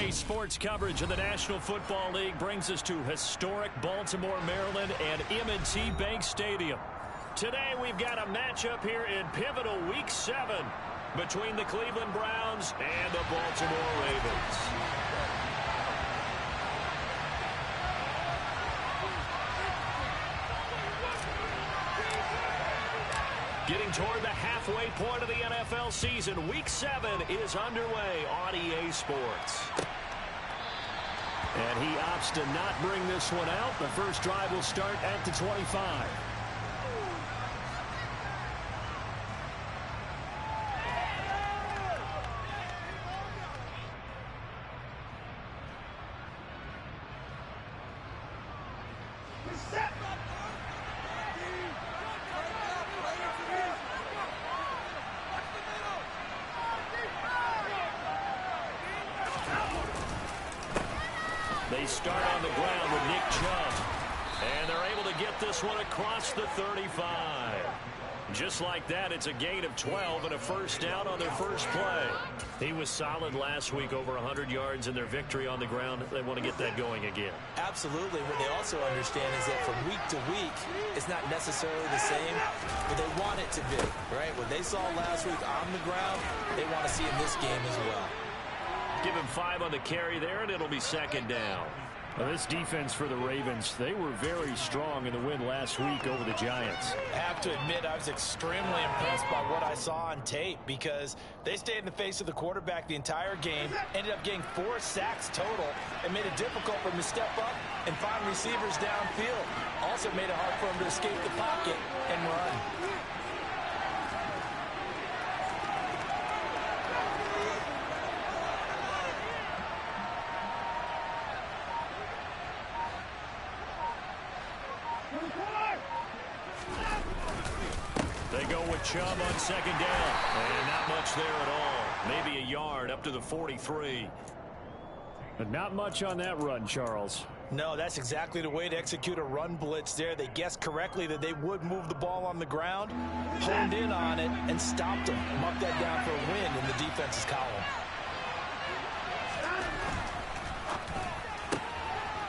Today's sports coverage of the National Football League brings us to historic Baltimore, Maryland, and M&T Bank Stadium. Today we've got a matchup here in pivotal Week 7 between the Cleveland Browns and the Baltimore Ravens. Getting toward the halfway point of the NFL season, Week 7 is underway on EA Sports. And he opts to not bring this one out. The first drive will start at the 25. They start on the ground with Nick Chubb. And they're able to get this one across the 35. Just like that, it's a gain of 12 and a first down on their first play. He was solid last week, over 100 yards in their victory on the ground. They want to get that going again. Absolutely. What they also understand is that from week to week, it's not necessarily the same, but they want it to be, right? What they saw last week on the ground, they want to see in this game as well. Give him 5 on the carry there, and it'll be second down. Well, this defense for the Ravens, they were very strong in the win last week over the Giants. I have to admit, I was extremely impressed by what I saw on tape because they stayed in the face of the quarterback the entire game, ended up getting 4 sacks total, and made it difficult for him to step up and find receivers downfield. Also made it hard for him to escape the pocket and run. They go with Chubb on second down. And not much there at all. Maybe a yard up to the 43. But not much on that run, Charles. No, that's exactly the way to execute a run blitz there. They guessed correctly that they would move the ball on the ground, honed in on it, and stopped them. Marked that down for a win in the defense's column.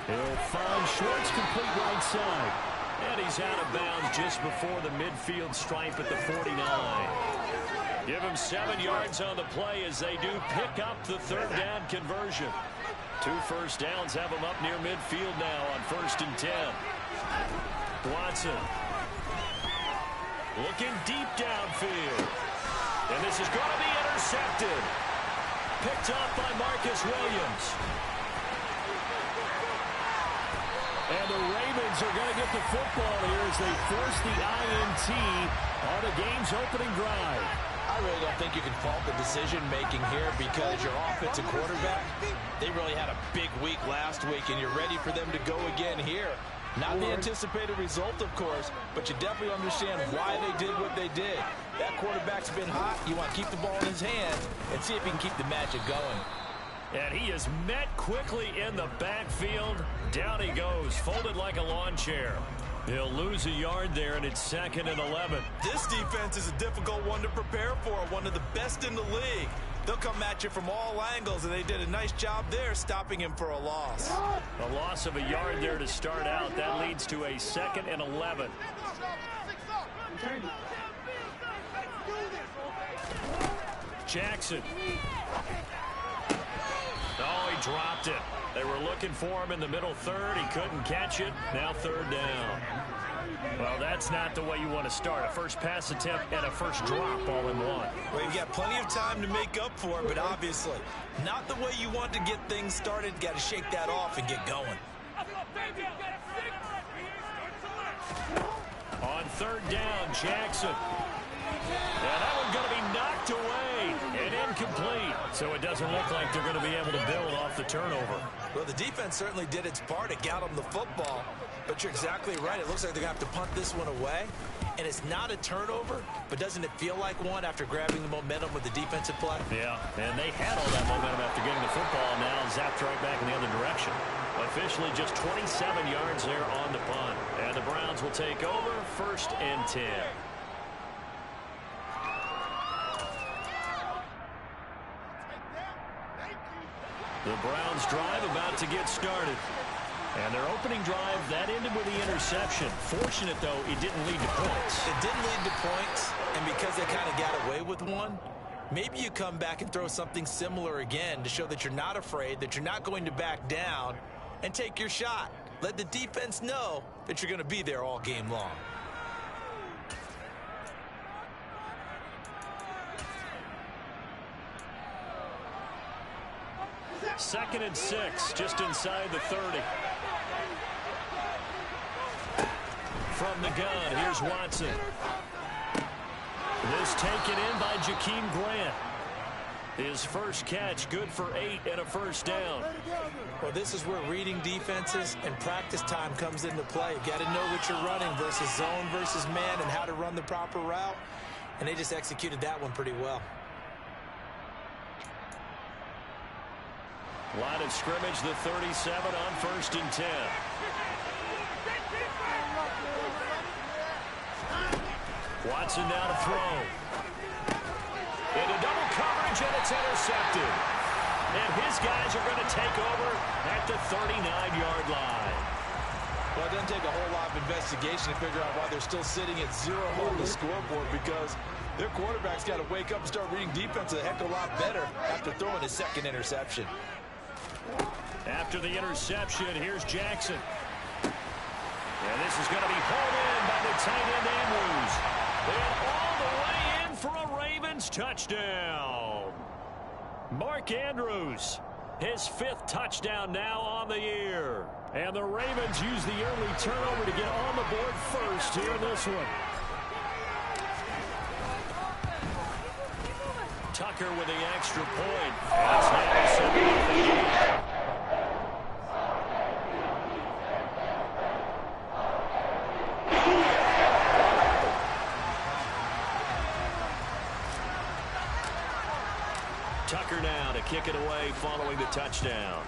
He'll find Schwartz complete right side. And he's out of bounds just before the midfield stripe at the 49. Give him 7 yards on the play as they do pick up the third down conversion. 2 first downs have him up near midfield now on 1st and 10. Watson looking deep downfield. And this is going to be intercepted. Picked up by Marcus Williams. And the Ravens are going to get the football here as they force the INT on the game's opening drive. I really don't think you can fault the decision-making here because your offensive quarterback, they really had a big week last week, and you're ready for them to go again here. Not the anticipated result, of course, but you definitely understand why they did what they did. That quarterback's been hot. You want to keep the ball in his hands and see if he can keep the magic going. And he is met quickly in the backfield. Down he goes, folded like a lawn chair. He'll lose a yard there, and it's 2nd and 11. This defense is a difficult one to prepare for, one of the best in the league. They'll come at you from all angles, and they did a nice job there stopping him for a loss. A loss of a yard there to start out. That leads to a 2nd and 11. Jackson. Oh, he dropped it. They were looking for him in the middle third. He couldn't catch it. Now 3rd down. Well, that's not the way you want to start. A first pass attempt and a first drop all in one. Well, you've got plenty of time to make up for it, but obviously not the way you want to get things started. Got to shake that off and get going. On 3rd down, Jackson. And that one's going to be knocked away and incomplete. So it doesn't look like they're going to be able to build off the turnover. Well, the defense certainly did its part. It got them the football. But you're exactly right. It looks like they're going to have to punt this one away. And it's not a turnover, but doesn't it feel like one after grabbing the momentum with the defensive play? Yeah, and they had all that momentum after getting the football. Now zapped right back in the other direction. Officially just 27 yards there on the punt. And the Browns will take over 1st and 10. The Browns drive about to get started. And their opening drive, that ended with the interception. Fortunate, though, it didn't lead to points. It didn't lead to points, and because they kind of got away with one, maybe you come back and throw something similar again to show that you're not afraid, that you're not going to back down, and take your shot. Let the defense know that you're going to be there all game long. Second and 6, just inside the 30. From the gun, here's Watson. This taken in by Jakeem Grant. His first catch, good for 8 and a first down. Well, this is where reading defenses and practice time comes into play. You got to know what you're running versus zone versus man and how to run the proper route. And they just executed that one pretty well. Line of scrimmage, the 37 on 1st and 10. Watson now to throw. Into double coverage, and it's intercepted. And his guys are going to take over at the 39-yard line. Well, it doesn't take a whole lot of investigation to figure out why they're still sitting at 0 on the scoreboard, because their quarterback's got to wake up and start reading defense a heck of a lot better after throwing his second interception. After the interception, here's Jackson. And this is going to be hauled in by the tight end Andrews. And all the way in for a Ravens touchdown. Mark Andrews, his 5th touchdown now on the year. And the Ravens use the early turnover to get on the board first here in this one. Tucker with the extra point. That's now Tucker now to kick it away following the touchdown.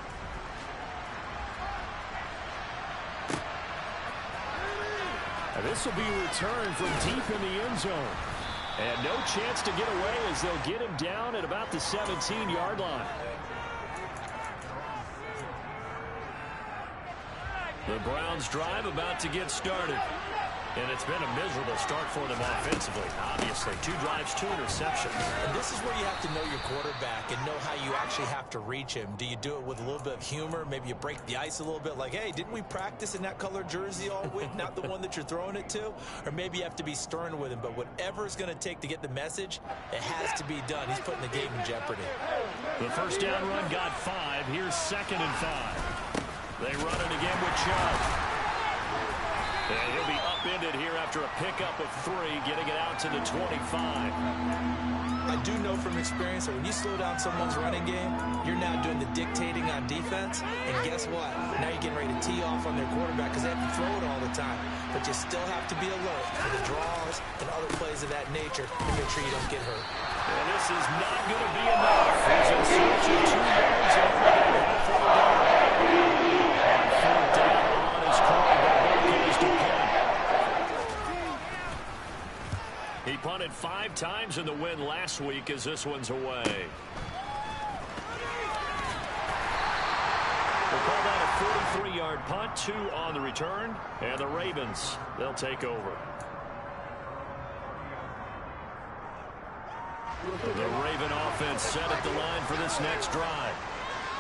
And this will be a return from deep in the end zone. And no chance to get away as they'll get him down at about the 17-yard line. The Browns drive about to get started. And it's been a miserable start for them offensively. Obviously, 2 drives, 2 interceptions. And this is where you have to know your quarterback and know how you actually have to reach him. Do you do it with a little bit of humor? Maybe you break the ice a little bit like, hey, didn't we practice in that color jersey all week, not the one that you're throwing it to? Or maybe you have to be stern with him. But whatever it's going to take to get the message, it has to be done. He's putting the game in jeopardy. The first down run got 5. Here's 2nd and 5. They run it again with Chubb. And he'll be upended here after a pickup of 3, getting it out to the 25. I do know from experience that when you slow down someone's running game, you're now doing the dictating on defense. And guess what? Now you're getting ready to tee off on their quarterback because they have to throw it all the time. But you still have to be alert for the draws and other plays of that nature to make sure you don't get hurt. And this is not going to be enough. He's in search of 2 yards and only got halfway down. On 4th down on his quarterback. He punted 5 times in the win last week as this one's away. We'll call that a 43-yard punt, 2 on the return, and the Ravens, they'll take over. The Raven offense set at the line for this next drive.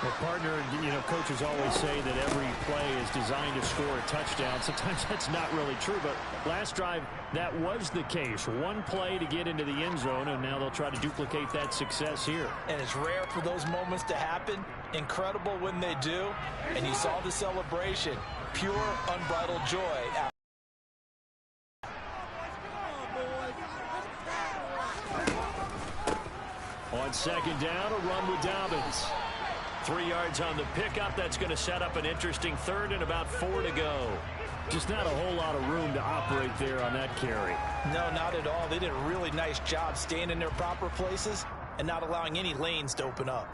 Well, partner, coaches always say that every play is designed to score a touchdown. Sometimes that's not really true, but last drive, that was the case. 1 play to get into the end zone, and now they'll try to duplicate that success here. And it's rare for those moments to happen. Incredible when they do. And you saw the celebration. Pure, unbridled joy. On 2nd down, a run with Dobbins. 3 yards on the pickup. That's going to set up an interesting 3rd and about 4 to go. Just not a whole lot of room to operate there on that carry. No, not at all. They did a really nice job staying in their proper places and not allowing any lanes to open up.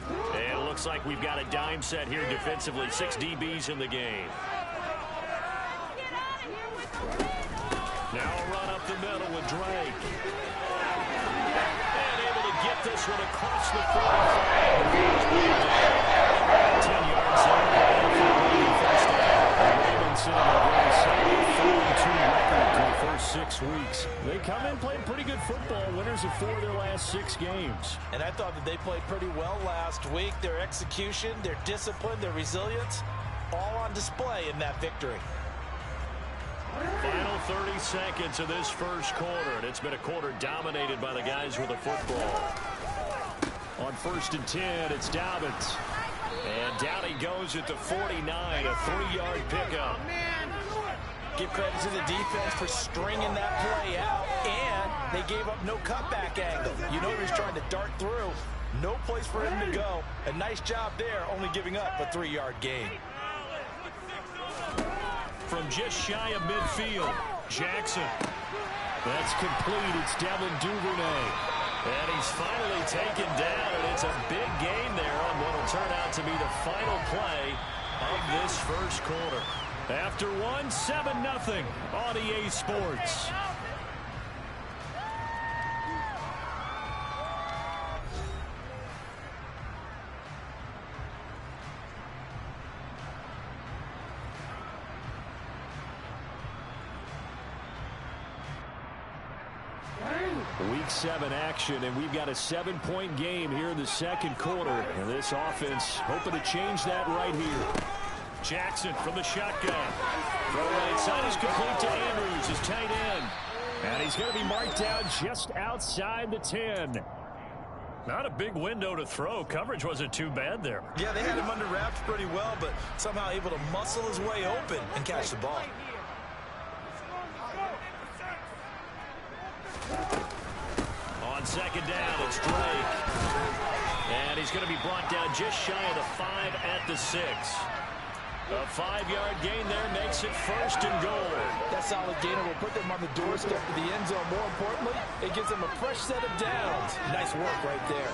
And it looks like we've got a dime set here defensively. 6 DBs in the game. the middle with Drake. And able to get this one across the 45. 10 yards there. First down. The Ravens sitting on a very solid 4-2 record through the first 6 weeks. They come in playing pretty good football. Winners of 4 of their last 6 games. And I thought that they played pretty well last week. Their execution, their discipline, their resilience, all on display in that victory. Final 30 seconds of this first quarter, and it's been a quarter dominated by the guys with the football. On 1st and 10, it's Dobbins. And down he goes at the 49, a 3-yard pickup. Give credit to the defense for stringing that play out, and they gave up no cutback angle. You know he was trying to dart through. No place for him to go. A nice job there, only giving up a 3-yard gain. From just shy of midfield, Jackson. That's complete. It's Devin Duvernay. And he's finally taken down, and it's a big gain there on what will turn out to be the final play of this first quarter. After one, 7-0 on EA Sports. Week 7 action, and we've got a 7-point game here in the second quarter. And this offense hoping to change that right here. Jackson from the shotgun. Throw right side is complete to Andrews, his tight end. And he's going to be marked down just outside the 10. Not a big window to throw. Coverage wasn't too bad there. Yeah, they had him under wraps pretty well, but somehow able to muscle his way open and catch the ball. On second down, it's Drake. And he's going to be brought down just shy of the 5 at the 6. A 5-yard gain there makes it 1st and goal. That solid gainer will put them on the doorstep of the end zone. More importantly, it gives them a fresh set of downs. Nice work right there.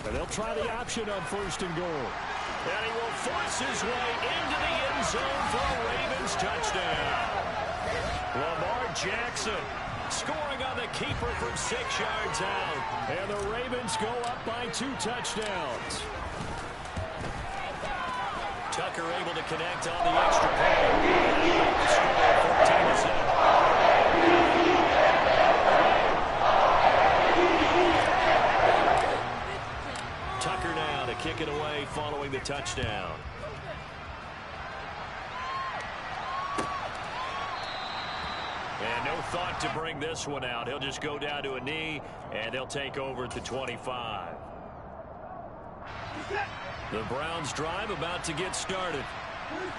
And they'll try the option on 1st and goal. And he will force his way into the end zone for a Ravens touchdown. Lamar Jackson scoring on the keeper from 6 yards out. And the Ravens go up by 2 touchdowns. Tucker able to connect on the extra point. The score 14-7. Tucker now to kick it away following the touchdown. And no thought to bring this one out. He'll just go down to a knee, and they'll take over at the 25. The Browns drive about to get started.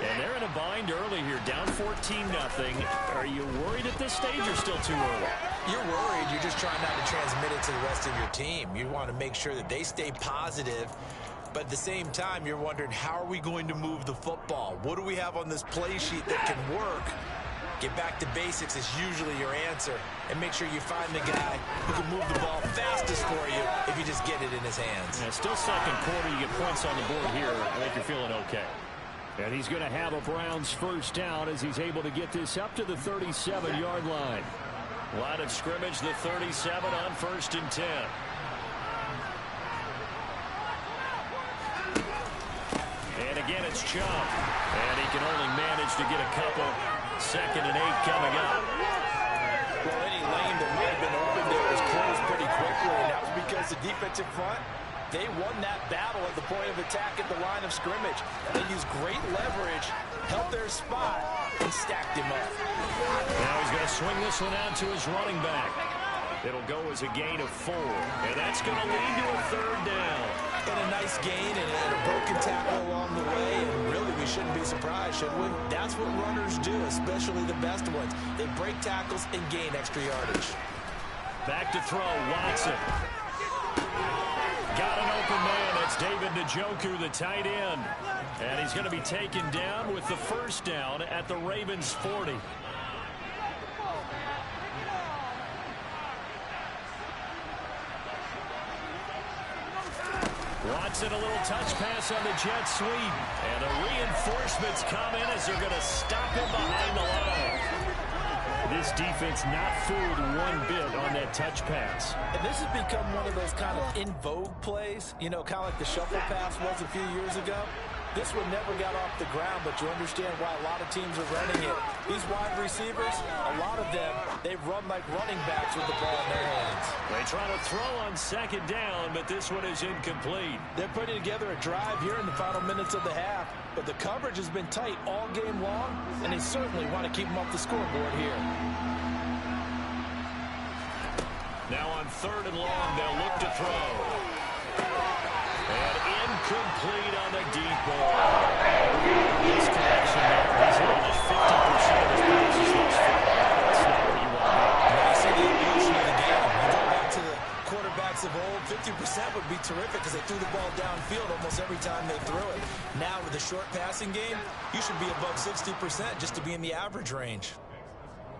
And they're in a bind early here, down 14-0. Are you worried at this stage or still too early? You're worried. You're just trying not to transmit it to the rest of your team. You want to make sure that they stay positive. But at the same time, you're wondering, how are we going to move the football? What do we have on this play sheet that can work? Get back to basics is usually your answer. And make sure you find the guy who can move the ball fastest for you if you just get it in his hands. Yeah, still second quarter. You get points on the board here. I think you're feeling okay. And he's going to have a Browns first down as he's able to get this up to the 37-yard line. Line of scrimmage, the 37 on 1st and 10. And again, it's Chubb. And he can only manage to get a couple. 2nd and 8 coming up. Well, any lane that might have been open there was closed pretty quickly, and that was because the defensive front, they won that battle at the point of attack at the line of scrimmage. They used great leverage, held their spot, and stacked him up. Now he's going to swing this one out to his running back. It'll go as a gain of 4, and that's going to lead to a 3rd down. And a nice gain and a broken tackle along the way, and really we shouldn't be surprised, should we? That's what runners do, especially the best ones. They break tackles and gain extra yardage. Back to throw, Watson. Got an open man. That's David Njoku, the tight end. And he's going to be taken down with the first down at the Ravens 40. Watson, a little touch pass on the jet sweep. And the reinforcements come in as they're going to stop him behind the line. This defense not fooled one bit on that touch pass. And this has become one of those kind of in vogue plays, you know, kind of like the shuffle pass was a few years ago. This one never got off the ground, but you understand why a lot of teams are running it. These wide receivers, a lot of them, they run like running backs with the ball in their hands. They try to throw on second down, but this one is incomplete. They're putting together a drive here in the final minutes of the half, but the coverage has been tight all game long, and they certainly want to keep them off the scoreboard here. Now on third and long, they'll look to throw. And incomplete on the deep ball. This connection there, he's almost 50% of his passes thus far. That's not where you want to be. Now you see the evolution of the game. You go back to the quarterbacks of old, 50% would be terrific because they threw the ball downfield almost every time they threw it. Now with the short passing game, you should be above 60% just to be in the average range.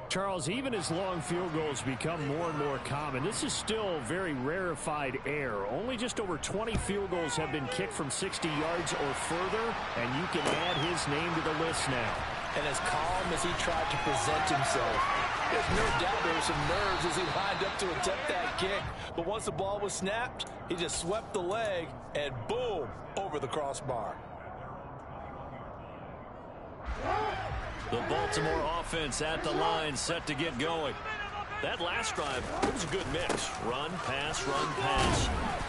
Charles, even as long field goals become more and more common, this is still very rarefied air. Only just over 20 field goals have been kicked from 60 yards or further, and you can add his name to the list now. And as calm as he tried to present himself, there's no doubt there were some nerves as he lined up to attempt that kick. But once the ball was snapped, he just swept the leg, and boom, over the crossbar. The Baltimore offense at the line, set to get going. That last drive, it was a good mix. Run, pass,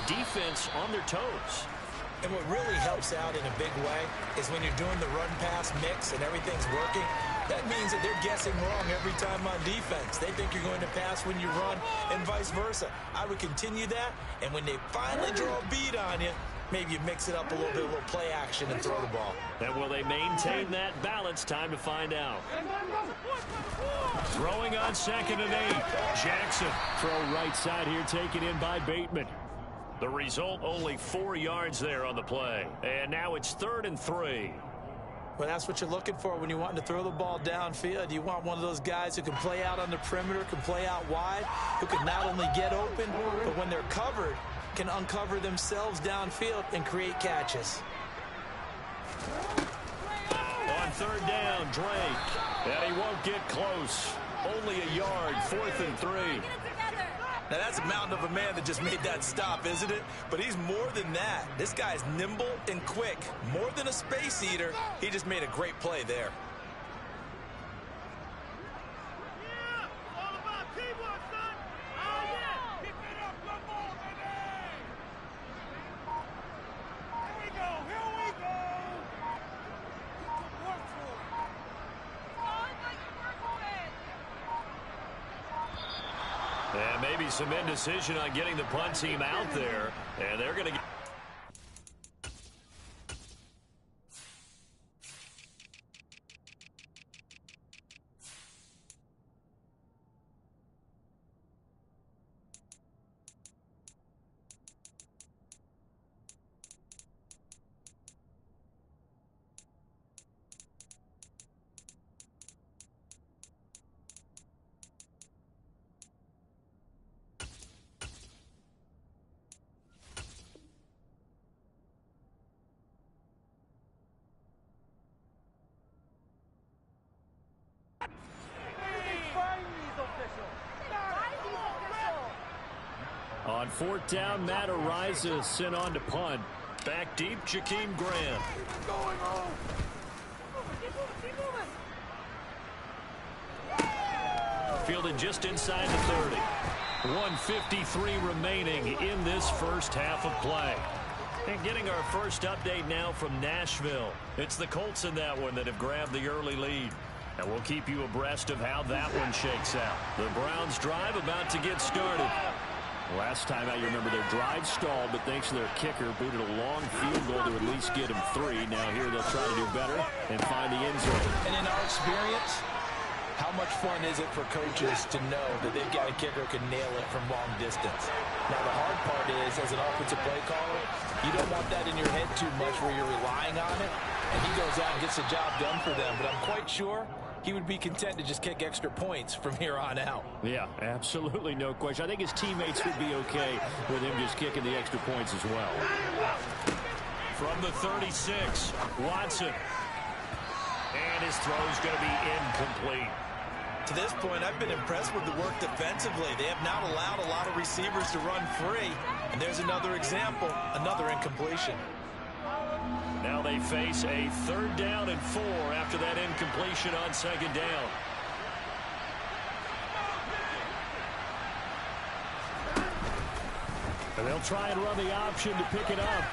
defense on their toes. And what really helps out in a big way is when you're doing the run-pass mix and everything's working, that means that they're guessing wrong every time on defense. They think you're going to pass when you run and vice versa. I would continue that, and when they finally draw a bead on you, maybe you mix it up a little bit, a little play action and throw the ball. And will they maintain that balance? Time to find out. Throwing on 2nd and 8. Jackson. Throw right side here, taken in by Bateman. The result, only 4 yards there on the play. And now it's 3rd and 3. Well, that's what you're looking for when you want to throw the ball downfield. You want one of those guys who can play out on the perimeter, can play out wide, who can not only get open, but when they're covered, can uncover themselves downfield and create catches. On 3rd down, Drake. And he won't get close. Only a yard, 4th and 3. Now, that's a mountain of a man that just made that stop, isn't it? But he's more than that. This guy's nimble and quick. More than a space eater, he just made a great play there. And maybe some indecision on getting the punt team out there. And they're going to get... On 4th down, Matt Ariza sent on to punt. Back deep, Jakeem Grant. Fielded just inside the 30. 1:53 remaining in this first half of play. And getting our first update now from Nashville. It's the Colts in that one that have grabbed the early lead. And we'll keep you abreast of how that one shakes out. The Browns drive about to get started. Last time out, you remember their drive stalled, but thanks to their kicker, booted a long field goal to at least get him 3. Now here they'll try to do better and find the end zone. And in our experience, how much fun is it for coaches to know that they've got a kicker who can nail it from long distance? Now, the hard part is, as an offensive play caller, you don't want that in your head too much where you're relying on it, and he goes out and gets the job done for them. But I'm quite sure he would be content to just kick extra points from here on out. Yeah, absolutely no question. I think his teammates would be okay with him just kicking the extra points as well. From the 36, Watson. And his throw is going to be incomplete. To this point, I've been impressed with the work defensively. They have not allowed a lot of receivers to run free. And there's another example, another incompletion. Now they face a 3rd down and 4 after that incompletion on 2nd down. And they'll try and run the option to pick it up.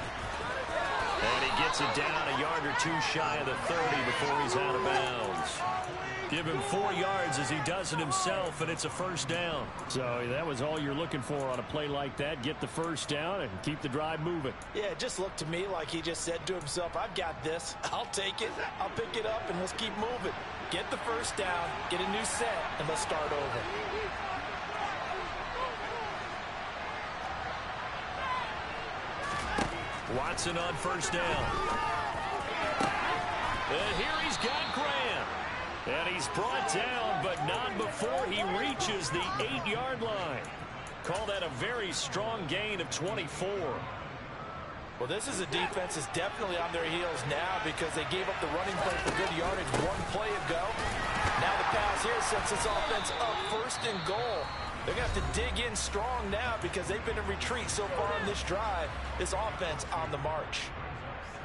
And he gets it down a yard or 2 shy of the 30 before he's out of bounds. Give him 4 yards as he does it himself, and it's a 1st down. So that was all you're looking for on a play like that. Get the 1st down and keep the drive moving. Yeah, it just looked to me like he just said to himself, I've got this. I'll take it. I'll pick it up, and let's keep moving. Get the 1st down, get a new set, and let's start over. Watson on 1st down. And here he's got Graham. And he's brought down, but not before he reaches the 8-yard line. Call that a very strong gain of 24. Well, this is a defense that's definitely on their heels now because they gave up the running play for good yardage 1 play ago. Now the pass here sets this offense up 1st and goal. They're going to have to dig in strong now because they've been in retreat so far on this drive. This offense on the march.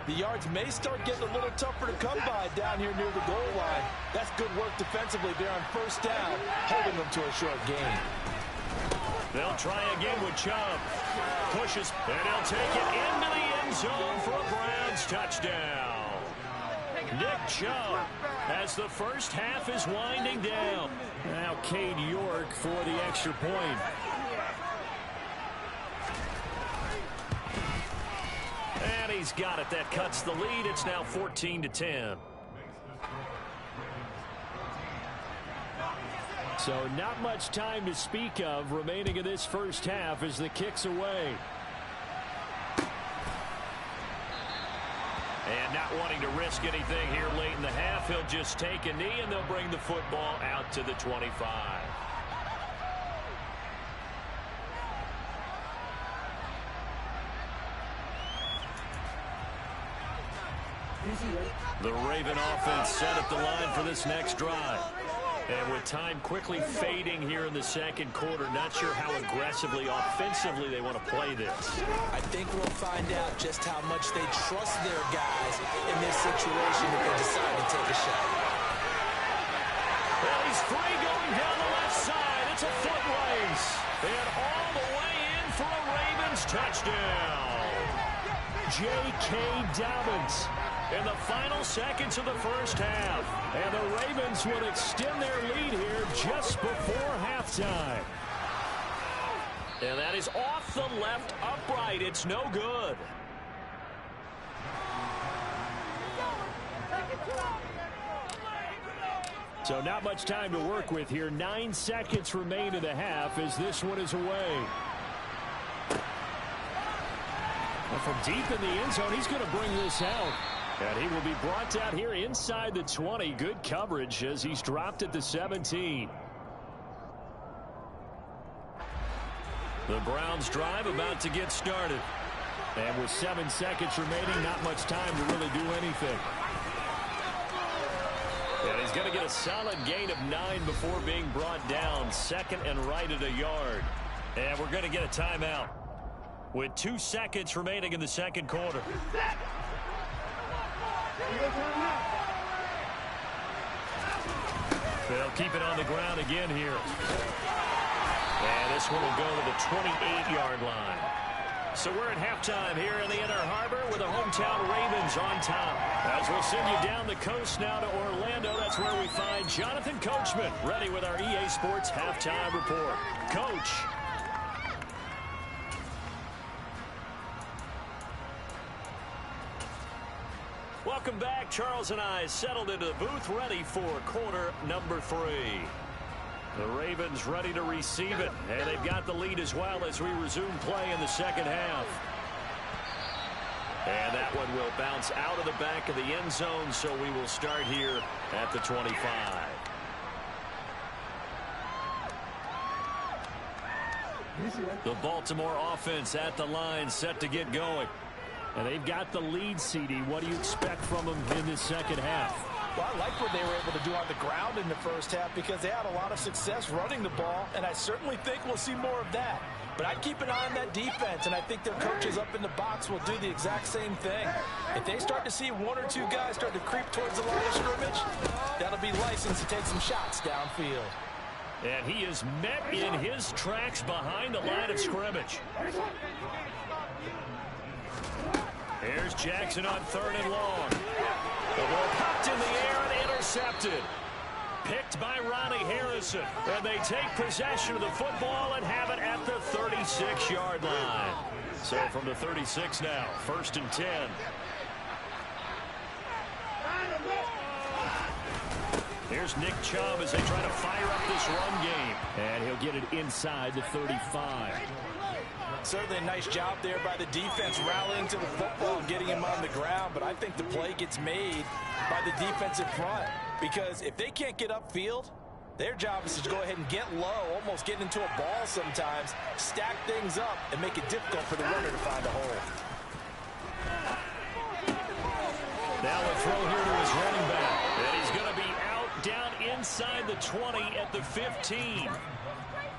The yards may start getting a little tougher to come by down here near the goal line. That's good work defensively there on 1st down, holding them to a short gain. They'll try again with Chubb. Pushes, and he'll take it into the end zone for a Browns touchdown. Nick Chubb as the 1st half is winding down. Now Cade York for the extra point. And he's got it. That cuts the lead. It's now 14-10. So not much time to speak of remaining in this 1st half as the kick's away. And not wanting to risk anything here late in the half, he'll just take a knee and they'll bring the football out to the 25. The Raven offense set up the line for this next drive. And with time quickly fading here in the 2nd quarter, not sure how aggressively, offensively they want to play this. I think we'll find out just how much they trust their guys in this situation if they decide to take a shot. Well, he's free going down the left side. It's a foot race. And all the way in for a Ravens touchdown. J.K. Dobbins in the final seconds of the 1st half. And the Ravens will extend their lead here just before halftime. And that is off the left upright. It's no good. So not much time to work with here. 9 seconds remain in the half as this one is away. Well, from deep in the end zone, he's going to bring this out. And he will be brought down here inside the 20. Good coverage as he's dropped at the 17. The Browns drive about to get started. And with 7 seconds remaining, not much time to really do anything. And he's going to get a solid gain of 9 before being brought down. 2nd and right at a yard. And we're going to get a timeout with 2 seconds remaining in the 2nd quarter. They'll keep it on the ground again here. And this one will go to the 28-yard line. So we're at halftime here in the Inner Harbor with the hometown Ravens on top. As we'll send you down the coast now to Orlando, that's where we find Jonathan Coachman ready with our EA Sports halftime report. Coach. Welcome back. Charles and I settled into the booth ready for quarter number 3. The Ravens ready to receive it, and they've got the lead as well as we resume play in the 2nd half. And that one will bounce out of the back of the end zone, so we will start here at the 25. The Baltimore offense at the line set to get going. And they've got the lead, CD. What do you expect from them in this second half? Well, I like what they were able to do on the ground in the first half because they had a lot of success running the ball, and I certainly think we'll see more of that. But I'd keep an eye on that defense, and I think their coaches up in the box will do the exact same thing. If they start to see one or two guys start to creep towards the line of scrimmage, that'll be license to take some shots downfield. And he is met in his tracks behind the line of scrimmage. Here's Jackson on 3rd and long. The ball popped in the air and intercepted. Picked by Ronnie Harrison. And they take possession of the football and have it at the 36-yard line. So from the 36 now, 1st and 10. Here's Nick Chubb as they try to fire up this run game. And he'll get it inside the 35. Certainly a nice job there by the defense rallying to the football and getting him on the ground, but I think the play gets made by the defensive front because if they can't get upfield, their job is to go ahead and get low, almost get into a ball sometimes, stack things up, and make it difficult for the runner to find a hole. Now a throw here to his running back, and he's going to be out down inside the 20 at the 15.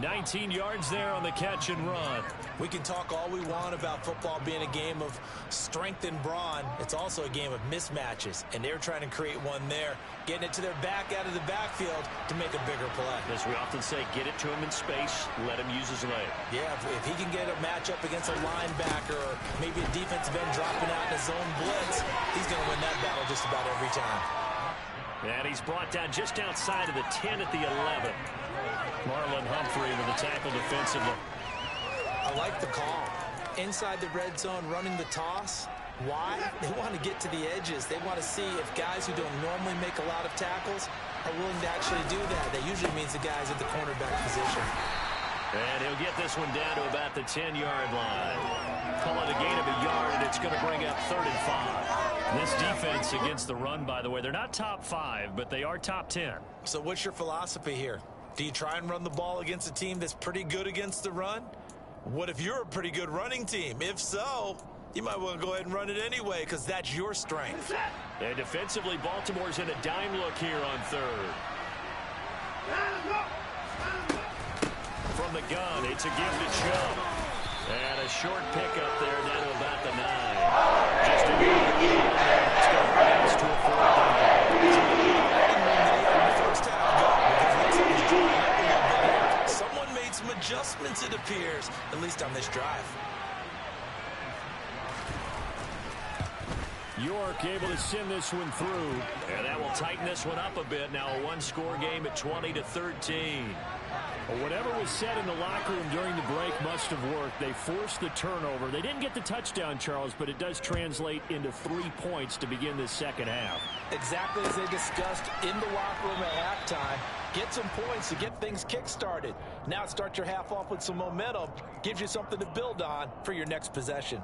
19 yards there on the catch and run. We can talk all we want about football being a game of strength and brawn. It's also a game of mismatches, and they're trying to create one there, getting it to their back out of the backfield to make a bigger play. As we often say, get it to him in space, let him use his leg. Yeah, if he can get a matchup against a linebacker or maybe a defensive end dropping out in a zone blitz, he's going to win that battle just about every time. And he's brought down just outside of the 10 at the 11. Marlon Humphrey with the tackle defensively. I like the call. Inside the red zone, running the toss. Why? They want to get to the edges. They want to see if guys who don't normally make a lot of tackles are willing to actually do that. That usually means the guys at the cornerback position. And he'll get this one down to about the 10-yard line. Call it a gain of a yard, and it's going to bring up 3rd and 5. This defense against the run, by the way, they're not top 5, but they are top 10. So what's your philosophy here? Do you try and run the ball against a team that's pretty good against the run? What if you're a pretty good running team? If so, you might want to go ahead and run it anyway because that's your strength. And defensively, Baltimore's in a dime look here on 3rd. From the gun, it's a give to Chubb. And a short pickup there down to about the 9. Just a it's going to bring us to a 4th down. Someone made some adjustments, it appears, at least on this drive. York able to send this one through. And that will tighten this one up a bit. Now a one-score game at 20-13. Well, whatever was said in the locker room during the break must have worked. They forced the turnover. They didn't get the touchdown, Charles, but it does translate into 3 points to begin this second half. Exactly as they discussed in the locker room at halftime. Get some points to get things kick-started. Now start your half off with some momentum. Gives you something to build on for your next possession.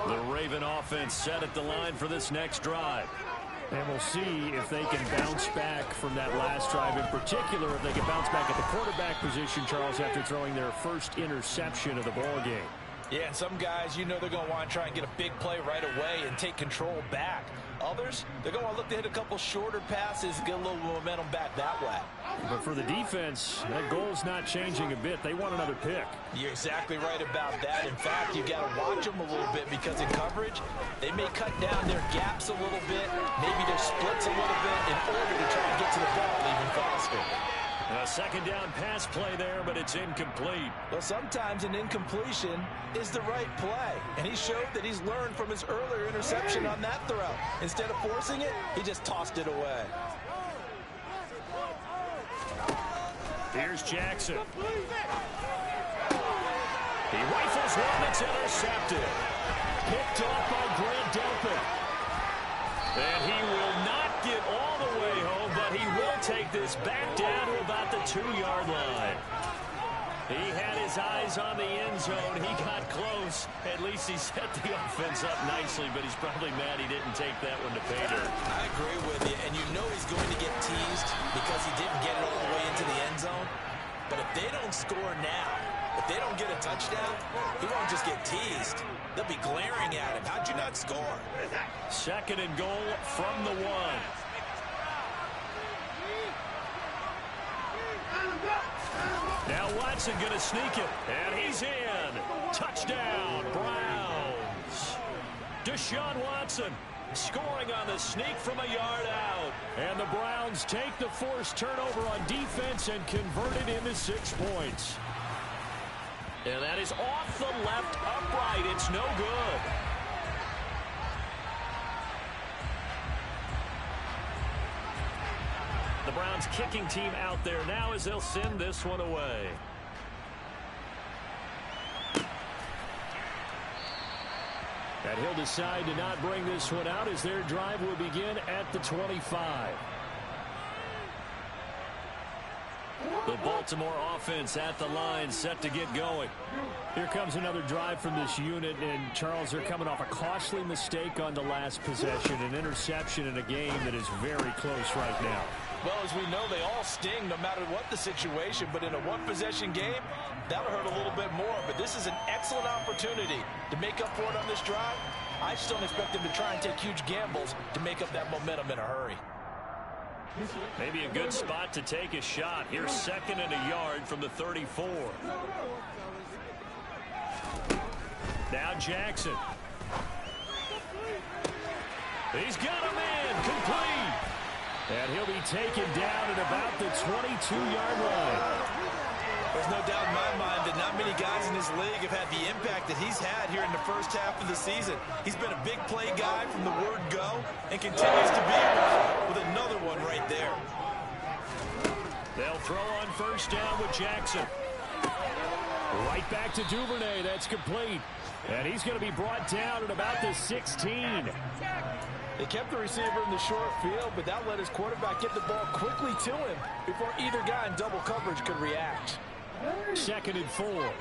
The Raven offense set at the line for this next drive. And we'll see if they can bounce back from that last drive. In particular, if they can bounce back at the quarterback position, Charles, after throwing their first interception of the ball game. Yeah, and some guys, you know they're going to want to try and get a big play right away and take control back. Others, they're going to look to hit a couple shorter passes, get a little momentum back that way. But for the defense, that goal's not changing a bit. They want another pick. You're exactly right about that. In fact, you've got to watch them a little bit because in coverage, they may cut down their gaps a little bit, maybe their splits a little bit in order to try and get to the ball even faster. A second down pass play there, but it's incomplete. Well, sometimes an incompletion is the right play. And he showed that he's learned from his earlier interception on that throw. Instead of forcing it, he just tossed it away. Here's Jackson. He rifles one that's intercepted. Picked off by Grant Delpit. And he will not get all the way home, but he will take this back down to about the 2-yard line. He had his eyes on the end zone. He got close. At least he set the offense up nicely, but he's probably mad he didn't take that one to pay dirt. I agree with you, and you know he's going to get teased because he didn't get it all the way into the end zone. But if they don't score now, if they don't get a touchdown, he won't just get teased. They'll be glaring at him. How'd you not score? Second and goal from the 1. Now Watson going to sneak it, and he's in. Touchdown, Browns. Deshaun Watson scoring on the sneak from a yard out. And the Browns take the forced turnover on defense and convert it into 6 points. And that is off the left upright. It's no good. The Browns kicking team out there now as they'll send this one away. And he'll decide to not bring this one out as their drive will begin at the 25. The Baltimore offense at the line, set to get going. Here comes another drive from this unit, and Charles, they're coming off a costly mistake on the last possession, an interception in a game that is very close right now. Well, as we know, they all sting no matter what the situation, but in a one-possession game, that'll hurt a little bit more. But this is an excellent opportunity to make up for it on this drive. I just don't expect them to try and take huge gambles to make up that momentum in a hurry. Maybe a good spot to take a shot. Here's second and a yard from the 34. Now Jackson. He's got him in. Complete. And he'll be taken down at about the 22-yard line. There's no doubt in my mind that not many guys in this league have had the impact that he's had here in the first half of the season. He's been a big play guy from the word go and continues to be one with another one right there. They'll throw on first down with Jackson. Right back to Duvernay. That's complete. And he's going to be brought down at about the 16. They kept the receiver in the short field, but that let his quarterback get the ball quickly to him before either guy in double coverage could react. Second and 4.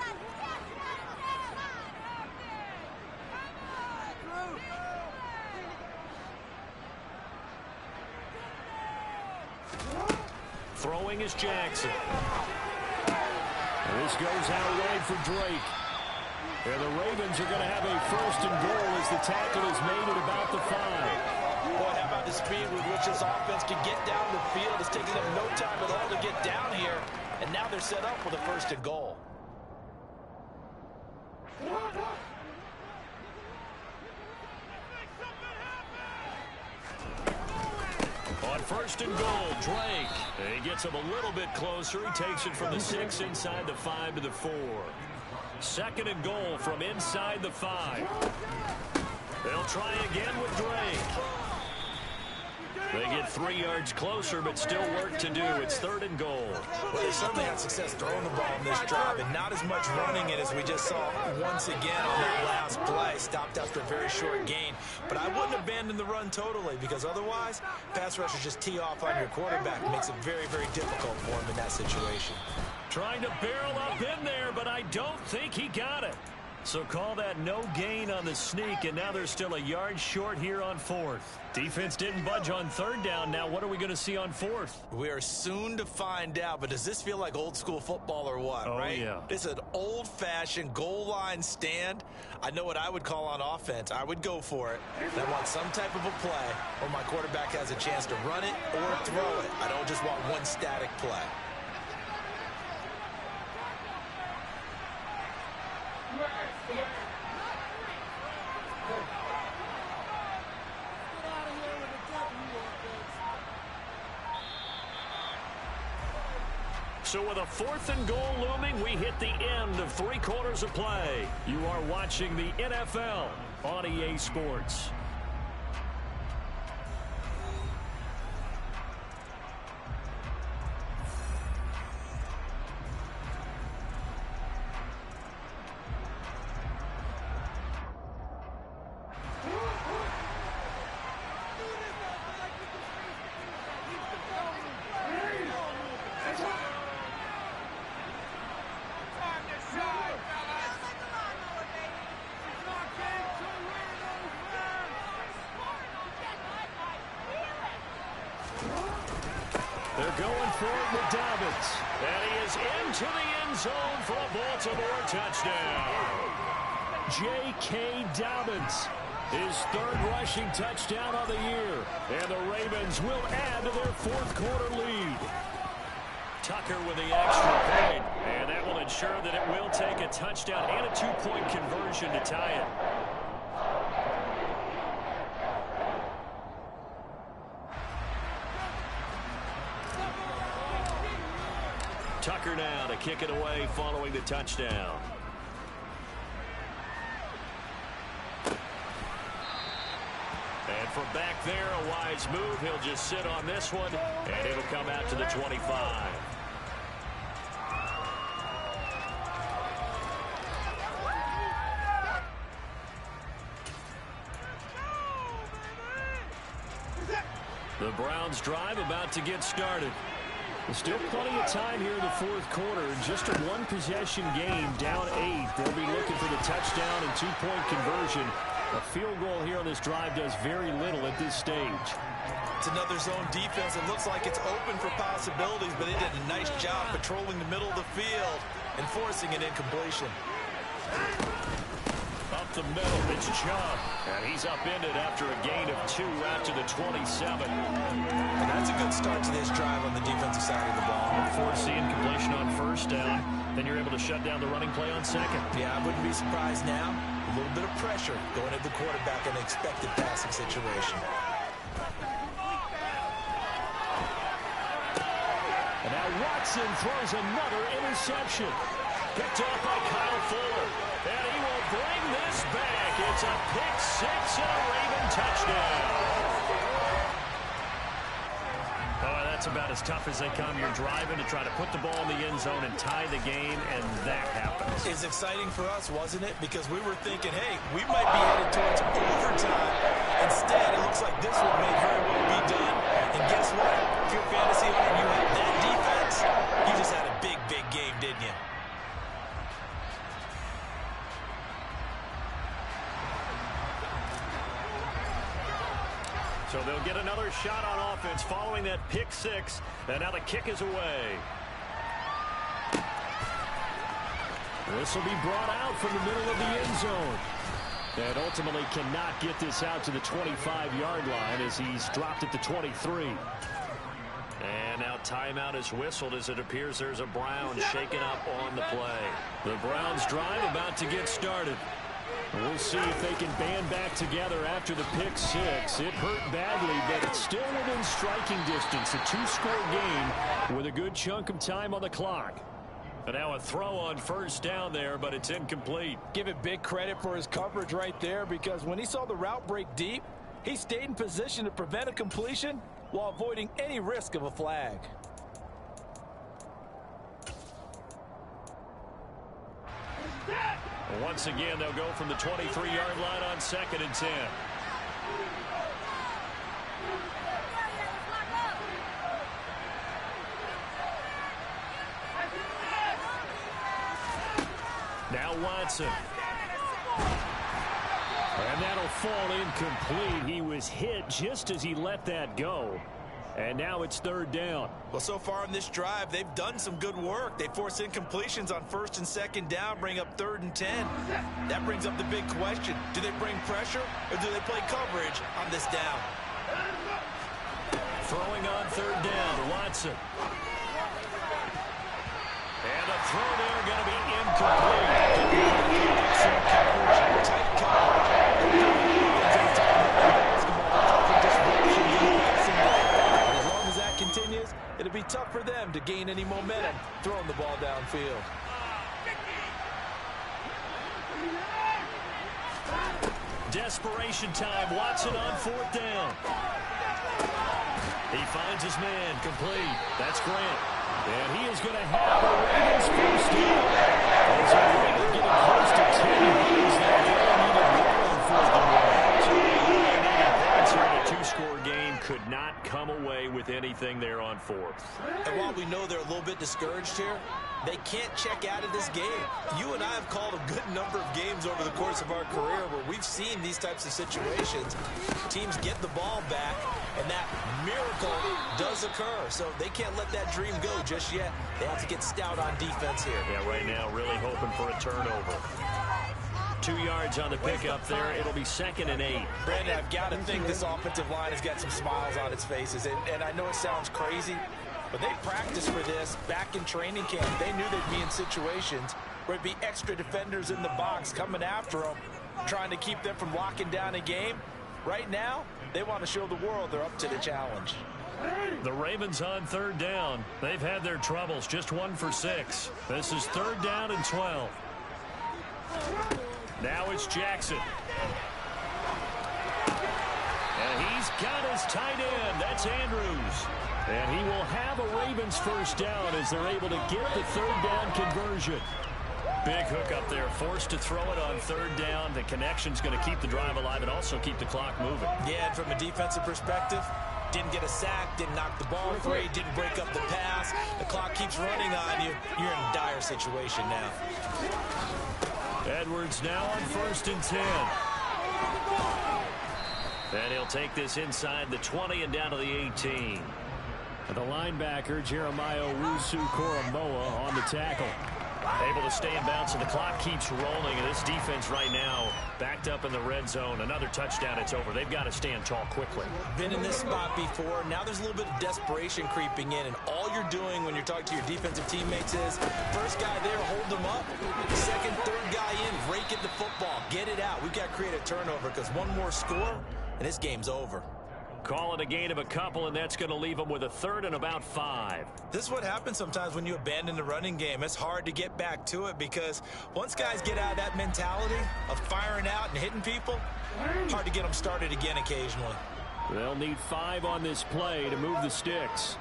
Throwing is Jackson. This goes out wide for Drake. And the Ravens are going to have a first and goal as the tackle is made at about the 5. Boy, how about the speed with which this offense can get down the field? It's taking them no time at all to get down here. And now they're set up with a first and goal. On first and goal, Drake. He gets him a little bit closer. He takes it from the 6 inside the 5 to the 4. Second and goal from inside the 5. They'll try again with Drake. They get 3 yards closer, but still work to do. It's third and goal. Well, they certainly had success throwing the ball in this drive, and not as much running it as we just saw once again on that last play. Stopped after a very short gain. But I wouldn't abandon the run totally, because otherwise, pass rushers just tee off on your quarterback. It makes it very, very difficult for him in that situation. Trying to barrel up in there, but I don't think he got it. So call that no gain on the sneak, and now they're still a yard short here on 4th. Defense didn't budge on 3rd down. Now what are we going to see on 4th? We are soon to find out, but does this feel like old school football or what, right? Yeah. This is an old-fashioned goal line stand. I know what I would call on offense. I would go for it. And I want some type of a play where my quarterback has a chance to run it or throw it. I don't just want one static play. So with a 4th and goal looming, we hit the end of 3 quarters of play. You are watching the NFL on EA Sports. They're going for it with Dobbins. And he is into the end zone for a Baltimore touchdown. J.K. Dobbins, his third rushing touchdown of the year. And the Ravens will add to their fourth quarter lead. Tucker with the extra point. And that will ensure that it will take a touchdown and a two-point conversion to tie it. Tucker now to kick it away following the touchdown. And from back there, a wise move. He'll just sit on this one, and it'll come out to the 25. The Browns drive about to get started. There's still plenty of time here in the fourth quarter. Just a one-possession game, down 8. They'll be looking for the touchdown and two-point conversion. A field goal here on this drive does very little at this stage. It's another zone defense. It looks like it's open for possibilities, but they did a nice job patrolling the middle of the field and forcing an incompletion. Up the middle, it's Chubb. And he's upended after a gain of 2 out to the 27. And that's a good start to this drive on the defensive side of the ball. Forcing completion on first down. Then you're able to shut down the running play on second. Yeah, I wouldn't be surprised now. A little bit of pressure going at the quarterback in an expected passing situation. And now Watson throws another interception. Picked off by Kyle Fuller. And he will bring this back. It's a pick-6 and a Raven touchdown. Oh, that's about as tough as they come. You're driving to try to put the ball in the end zone and tie the game, and that happens. It's exciting for us, wasn't it? Because we were thinking, hey, we might be headed towards overtime. Instead, it looks like this one may very well be done. And guess what? If you're fantasy owner and you have that defense, you just had a big, big game, didn't you? So they'll get another shot on offense following that pick-6. And now the kick is away. This will be brought out from the middle of the end zone. And ultimately cannot get this out to the 25-yard line as he's dropped at the 23. And now timeout is whistled as it appears there's a Brown shaken up on the play. The Browns drive about to get started. We'll see if they can band back together after the pick-6. It hurt badly, but it's still within striking distance. A 2-score game with a good chunk of time on the clock. And now a throw on first down there, but it's incomplete. Give it big credit for his coverage right there, because when he saw the route break deep, he stayed in position to prevent a completion while avoiding any risk of a flag. Once again, they'll go from the 23-yard line on 2nd and 10. Now Watson. And that'll fall incomplete. He was hit just as he let that go. And now it's 3rd down. Well, so far in this drive, they've done some good work. They force incompletions on 1st and 2nd down, bring up 3rd and 10. That brings up the big question. Do they bring pressure or do they play coverage on this down? Throwing on 3rd down, Watson. And a throw there going to be incomplete. Excellent coverage, tight coverage. Continues, it'll be tough for them to gain any momentum throwing the ball downfield. Desperation time. Watson on 4th down. He finds his man complete. That's Grant. And he is going to have the Ravens first down. As a Raven getting close to 10 yards. They needed points here in a 2-score game. Could not come away with anything there on 4th. And while we know they're a little bit discouraged here, they can't check out of this game. You and I have called a good number of games over the course of our career where we've seen these types of situations. Teams get the ball back, and that miracle does occur. So they can't let that dream go just yet. They have to get stout on defense here. Yeah, right now really hoping for a turnover. 2 yards on the pickup there. It'll be 2nd and 8. Brandon, I've got to think this offensive line has got some smiles on its faces. And I know it sounds crazy, but they practiced for this back in training camp. They knew they'd be in situations where there'd be extra defenders in the box coming after them, trying to keep them from locking down a game. Right now, they want to show the world they're up to the challenge. The Ravens on 3rd down. They've had their troubles, just 1 for 6. This is 3rd down and 12. Now it's Jackson. And he's got his tight end. That's Andrews. And he will have a Ravens first down as they're able to get the 3rd down conversion. Big hook up there, forced to throw it on 3rd down. The connection's going to keep the drive alive and also keep the clock moving. Yeah, and from a defensive perspective, didn't get a sack, didn't knock the ball free, didn't break up the pass. The clock keeps running on you. You're in a dire situation now. Edwards now on 1st and 10. And he'll take this inside the 20 and down to the 18. The linebacker, Jeremiah Owusu-Koramoah, on the tackle. Able to stay in bounds, and the clock keeps rolling. And this defense right now backed up in the red zone. Another touchdown, it's over. They've got to stand tall quickly. Been in this spot before. Now there's a little bit of desperation creeping in, and all you're doing when you're talking to your defensive teammates is, first guy there, hold them up. Second, third guy in, rake at the football. Get it out. We've got to create a turnover because one more score, and this game's over. Call it a gain of a couple, and that's going to leave them with a 3rd and about 5. This is what happens sometimes when you abandon the running game. It's hard to get back to it because once guys get out of that mentality of firing out and hitting people, hard to get them started again occasionally. They'll need 5 on this play to move the sticks.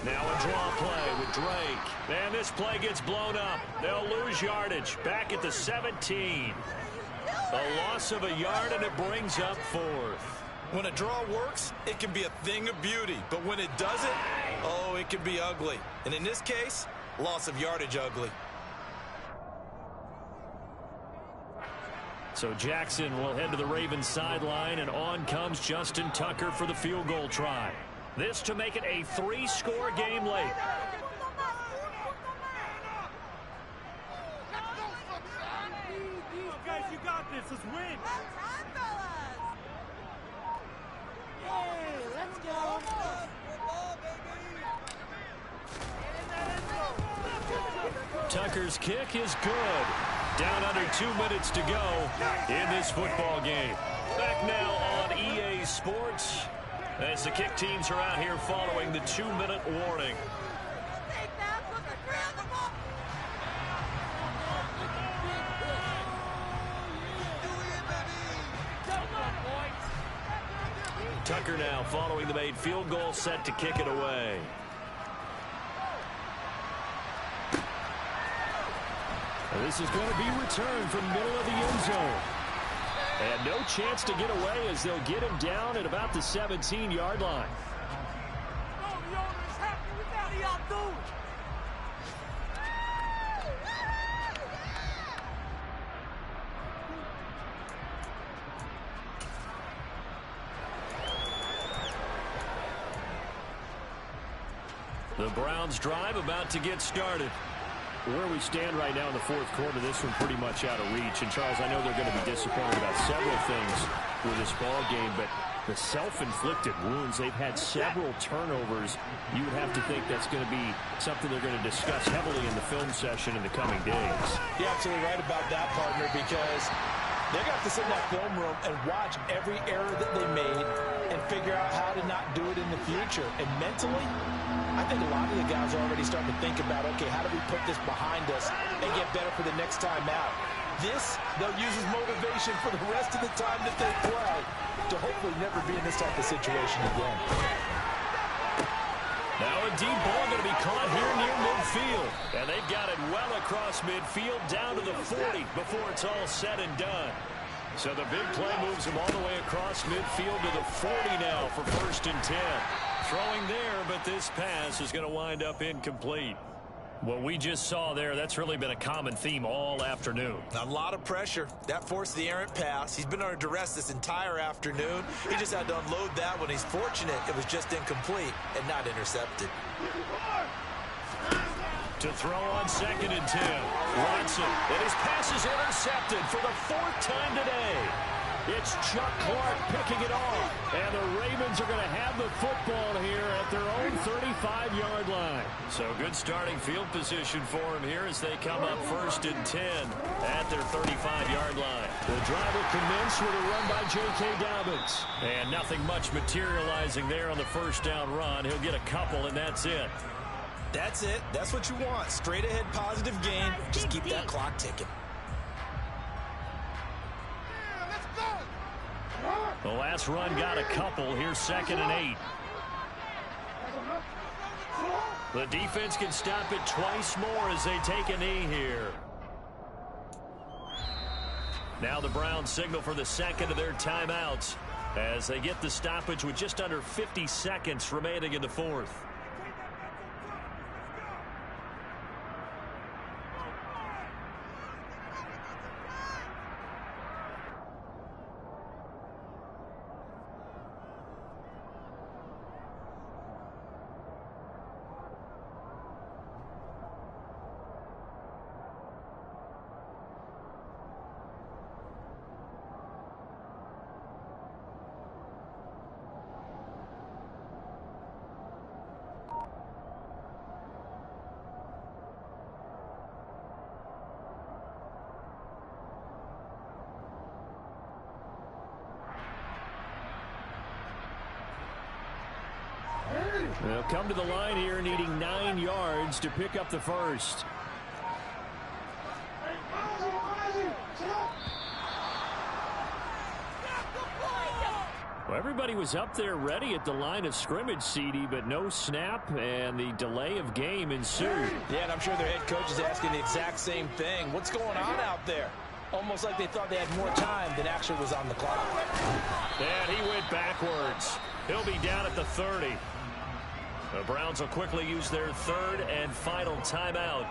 Now a draw play with Drake. And this play gets blown up. They'll lose yardage. Back at the 17. A loss of a yard, and it brings up 4th. When a draw works, it can be a thing of beauty. But when it doesn't, oh, it can be ugly. And in this case, loss of yardage ugly. So Jackson will head to the Ravens sideline, and on comes Justin Tucker for the field goal try. This to make it a 3-score game late. Guys, you got this. Let's win. Let's go. Tucker's kick is good. Down under 2 minutes to go in this football game. Back now on EA Sports as the kick teams are out here following the 2-minute warning. Tucker now following the made field goal, set to kick it away. And this is going to be returned from middle of the end zone. And no chance to get away as they'll get him down at about the 17-yard line. The Browns drive about to get started. Where we stand right now in the 4th quarter, this one pretty much out of reach. And, Charles, I know they're going to be disappointed about several things with this ball game, but the self-inflicted wounds, they've had several turnovers. You would have to think that's going to be something they're going to discuss heavily in the film session in the coming days. You're absolutely right about that, partner, because they're going to have to sit in that film room and watch every error that they made and figure out how to not do it in the future. And mentally, I think a lot of the guys are already starting to think about, okay, how do we put this behind us and get better for the next time out? This, they'll use as motivation for the rest of the time that they play to hopefully never be in this type of situation again. Now a deep ball going to be caught here near midfield. And they've got it well across midfield down to the 40 before it's all said and done. So the big play moves them all the way across midfield to the 40 now for 1st and 10. Throwing there, but this pass is going to wind up incomplete. What we just saw there, that's really been a common theme all afternoon. A lot of pressure. That forced the errant pass. He's been under duress this entire afternoon. He just had to unload that one. He's fortunate it was just incomplete and not intercepted. To throw on 2nd and 10. Watson, and his pass is intercepted for the 4th time today. It's Chuck Clark picking it off. And the Ravens are going to have the football here at their own 35-yard line. So good starting field position for him here as they come up 1st and 10 at their 35-yard line. The drive will commence with a run by J.K. Dobbins. And nothing much materializing there on the 1st down run. He'll get a couple, and that's it. That's it. That's what you want. Straight ahead positive gain. Just keep that clock ticking. The last run got a couple. Here's 2nd and 8. The defense can stop it twice more as they take a knee here. Now the Browns signal for the 2nd of their timeouts as they get the stoppage with just under 50 seconds remaining in the 4th. They'll come to the line here needing 9 yards to pick up the first. Well, everybody was up there ready at the line of scrimmage, CD, but no snap, and the delay of game ensued. Yeah, and I'm sure their head coach is asking the exact same thing. What's going on out there? Almost like they thought they had more time than actually was on the clock. And he went backwards. He'll be down at the 30. The Browns will quickly use their 3rd and final timeout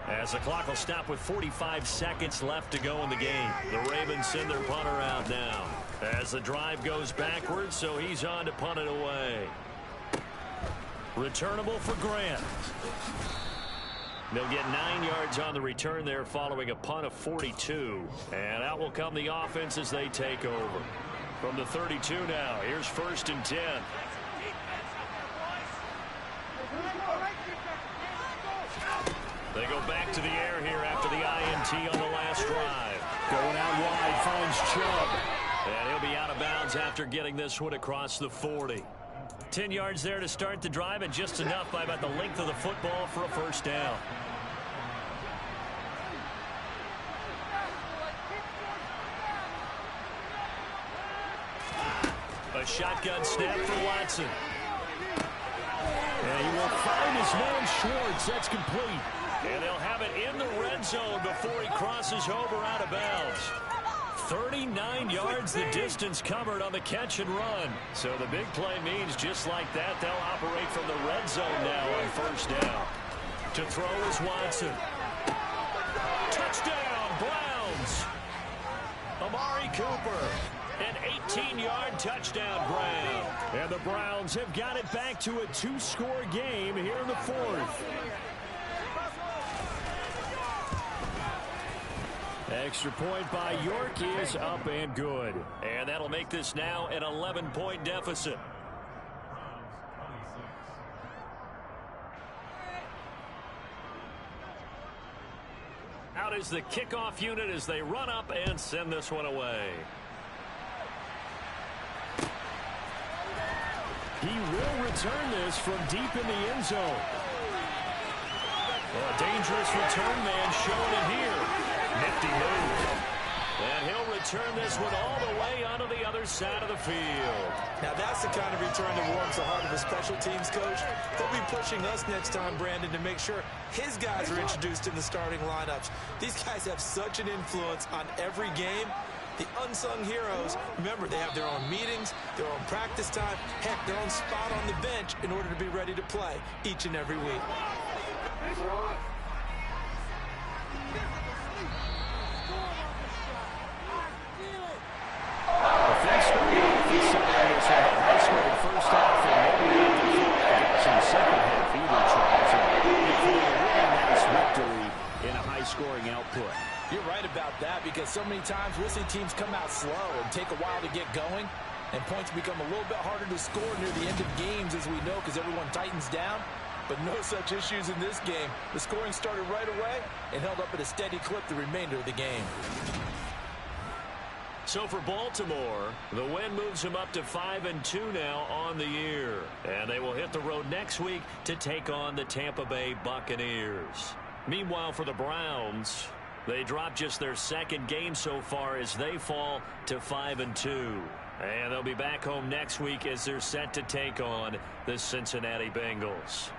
as the clock will stop with 45 seconds left to go in the game. The Ravens send their punter out now as the drive goes backwards, so he's on to punt it away. Returnable for Grant. They'll get 9 yards on the return there following a punt of 42. And out will come the offense as they take over. From the 32 now, here's 1st and 10. They go back to the air here after the INT on the last drive. Going out wide, finds Chubb. And he'll be out of bounds after getting this one across the 40. 10 yards there to start the drive, and just enough by about the length of the football for a 1st down. A shotgun snap for Watson. And he will find his man Schwartz. That's complete. And they'll have it in the red zone before he crosses over out of bounds. 39 yards the distance covered on the catch and run. So the big play means just like that, they'll operate from the red zone now on 1st down. To throw is Watson. Touchdown, Browns. Amari Cooper. An 18-yard touchdown grab. And the Browns have got it back to a 2-score game here in the 4th. Extra point by York is up and good. And that'll make this now an 11-point deficit. Out is the kickoff unit as they run up and send this one away. He will return this from deep in the end zone. Well, a dangerous return man showing it here. Nifty move. And he'll return this one all the way onto the other side of the field. Now that's the kind of return that warms the heart of a special teams coach. They'll be pushing us next time, Brandon, to make sure his guys are introduced in the starting lineups. These guys have such an influence on every game. The unsung heroes, remember, they have their own meetings, their own practice time, heck, their own spot on the bench in order to be ready to play each and every week. First half and second half either, Charles. A really nice victory in a high-scoring output. You're right about that, because so many times we'll see teams come out slow and take a while to get going, and points become a little bit harder to score near the end of games, as we know, because everyone tightens down. But no such issues in this game. The scoring started right away and held up at a steady clip the remainder of the game. So for Baltimore, the win moves them up to 5-2 now on the year. And they will hit the road next week to take on the Tampa Bay Buccaneers. Meanwhile, for the Browns, they dropped just their second game so far as they fall to 5-2. And they'll be back home next week as they're set to take on the Cincinnati Bengals.